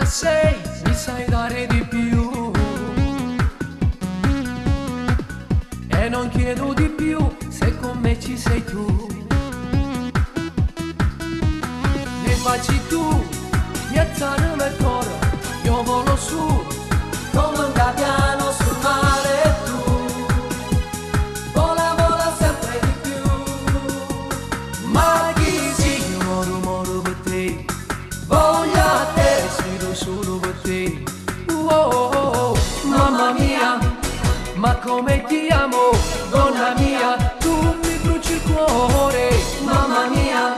donna sei, mi sai dare di più e non chiedo di più se con me ci sei tu. Ne facci tu, mi alzano il cuore, io volo su come un gabbiano sul mare. Tu vola, vola sempre di più, ma chi si moro, moro per te, voglio a te, solo, solo per te. Mamma mia, ma come ti amo, donna mia, tu mi bruci il cuore. Mamma mia,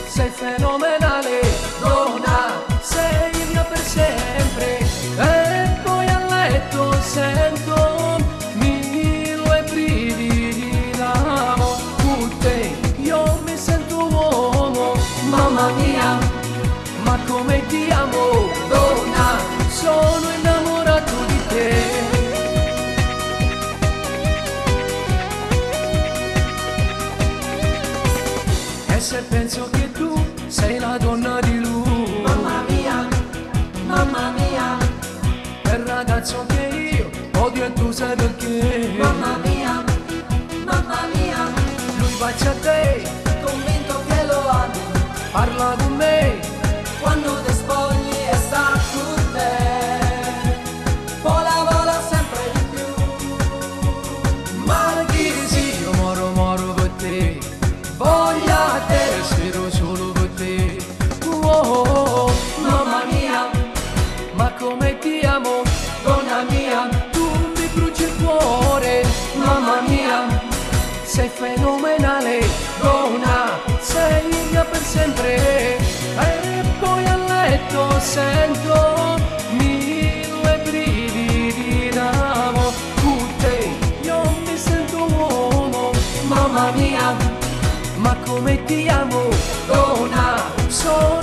sei fenomenale, donna, sei mia per sempre. E poi a letto sento mille brividi d'amore. Con te io mi sento uomo. Mamma mia, ma come ti amo, donna, sono innamorato di te. E se penso che tu sei la donna di lui, mamma mia, quel ragazzo che io odio e tu sai perché. Mamma mia, lui bacia a te, convinto che lo ami, parla con me, quando ti spogli e sta con te, vola, vola sempre di più, ma chi sì, io moro, moro per te, voglio a te, spero solo per te. Mamma mia, ma come ti amo, donna mia, tu mi bruci il cuore. Mamma mia, sei fenomenale, donna, sei mia per sempre. E poi a letto sento mille brividi d'amore. Con te io mi sento uomo. Mamma mia, ma come ti amo, donna, sono